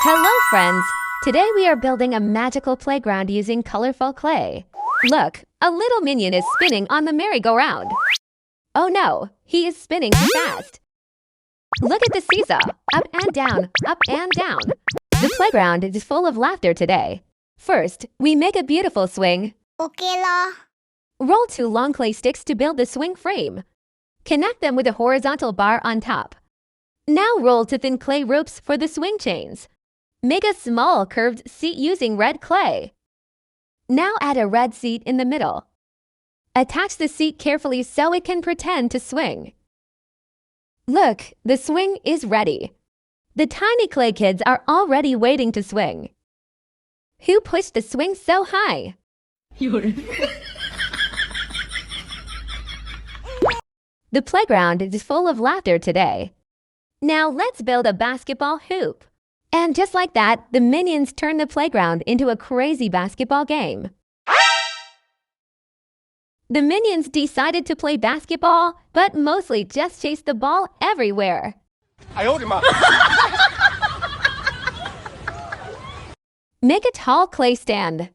Hello, friends! Today we are building a magical playground using colorful clay. Look, a little minion is spinning on the merry-go-round. Oh no, he is spinning too fast. Look at the seesaw, up and down, up and down. The playground is full of laughter today. First, we make a beautiful swing. Okay lah. Roll 2 long clay sticks to build the swing frame. Connect them with a horizontal bar on top. Now roll to thin clay ropes for the swing chains. Make a small curved seat using red clay. Now add a red seat in the middle. Attach the seat carefully so it can pretend to swing. Look, the swing is ready. The tiny clay kids are already waiting to swing. Who pushed the swing so high? The playground is full of laughter today. Now let's build a basketball hoop. And just like that, the minions turn the playground into a crazy basketball game. The minions decided to play basketball, but mostly just chase the ball everywhere. Make a tall clay stand.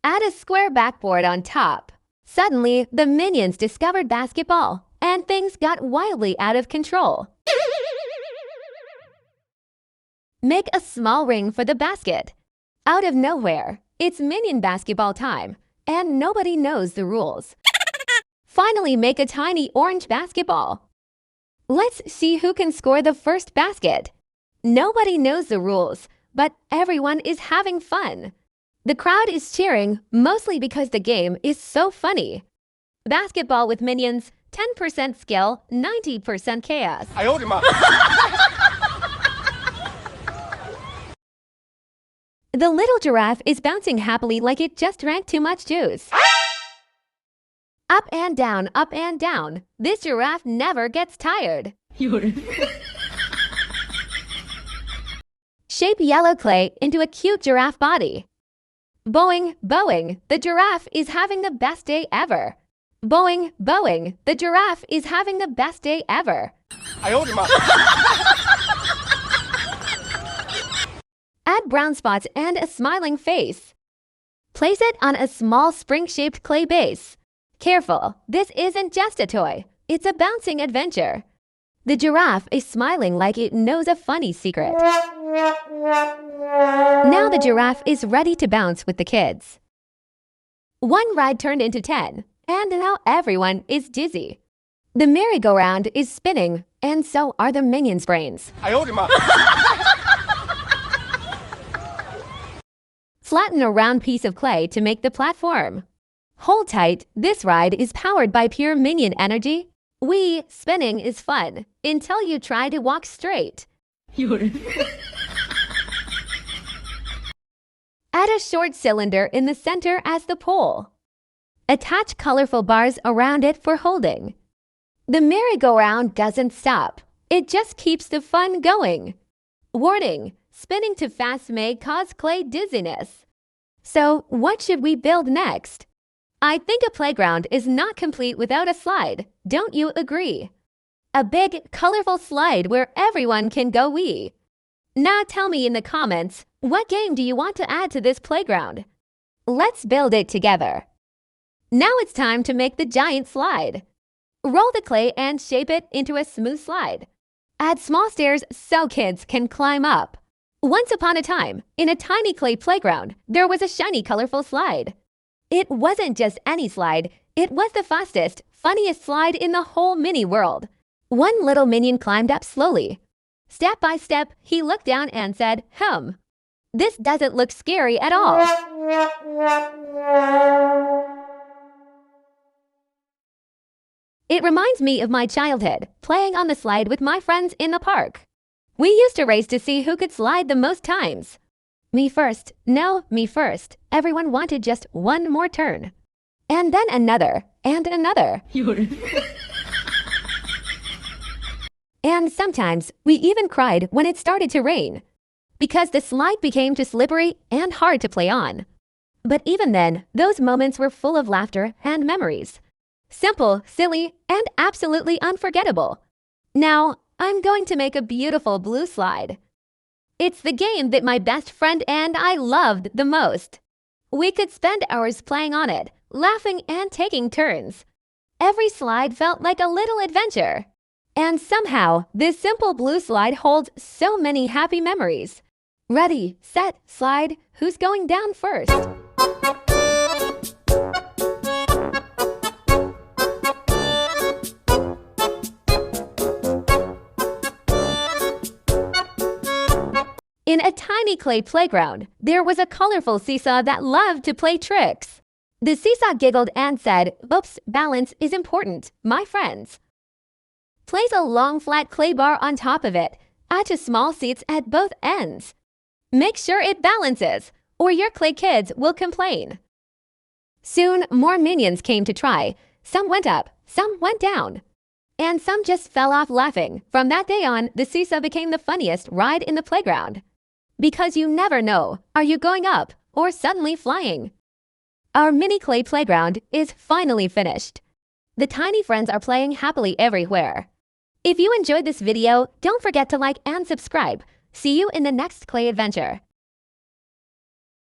Add a square backboard on top. Suddenly, the minions discovered basketball, and things got wildly out of control. Make a small ring for the basket. Out of nowhere, it's minion basketball time, and nobody knows the rules. Finally, make a tiny orange basketball. Let's see who can score the first basket. Nobody knows the rules, but everyone is having fun. The crowd is cheering, mostly because the game is so funny. Basketball with minions, 10% skill, 90% chaos. The little giraffe is bouncing happily like it just drank too much juice. Up and down, up and down. This giraffe never gets tired. Shape yellow clay into a cute giraffe body. Boing, boing, the giraffe is having the best day ever. Boing, boing, the giraffe is having the best day ever. Add brown spots and a smiling face. Place it on a small spring-shaped clay base. Careful, this isn't just a toy. It's a bouncing adventure. The giraffe is smiling like it knows a funny secret. Now the giraffe is ready to bounce with the kids. One ride turned into 10, and now everyone is dizzy. The merry-go-round is spinning, and so are the minions' brains. Flatten a round piece of clay to make the platform. Hold tight, this ride is powered by pure minion energy. Spinning is fun, until you try to walk straight. Add a short cylinder in the center as the pole. Attach colorful bars around it for holding. The merry-go-round doesn't stop. It just keeps the fun going. Warning! Spinning too fast may cause clay dizziness. So, what should we build next? I think a playground is not complete without a slide. Don't you agree? A big, colorful slide where everyone can go wee. Now tell me in the comments, what game do you want to add to this playground? Let's build it together. Now it's time to make the giant slide. Roll the clay and shape it into a smooth slide. Add small stairs so kids can climb up. Once upon a time, in a tiny clay playground, there was a shiny, colorful slide. It wasn't just any slide, it was the fastest, funniest slide in the whole mini world. One little minion climbed up slowly. Step by step, he looked down and said, This doesn't look scary at all. It reminds me of my childhood, playing on the slide with my friends in the park. We used to race to see who could slide the most times. Me first. No, me first. Everyone wanted just one more turn. And then another, and another. And sometimes, we even cried when it started to rain, because the slide became too slippery and hard to play on. But even then, those moments were full of laughter and memories. Simple, silly, and absolutely unforgettable. Now, I'm going to make a beautiful blue slide. It's the game that my best friend and I loved the most. We could spend hours playing on it, laughing and taking turns. Every slide felt like a little adventure. And somehow, this simple blue slide holds so many happy memories. Ready, set, slide. Who's going down first? In a tiny clay playground, there was a colorful seesaw that loved to play tricks. The seesaw giggled and said, "Oops, balance is important, my friends." Place a long flat clay bar on top of it. Add two small seats at both ends. Make sure it balances, or your clay kids will complain. Soon, more minions came to try. Some went up, some went down, and some just fell off laughing. From that day on, the seesaw became the funniest ride in the playground. Because you never know, are you going up or suddenly flying? Our mini clay playground is finally finished. The tiny friends are playing happily everywhere. If you enjoyed this video, don't forget to like and subscribe. See you in the next clay adventure.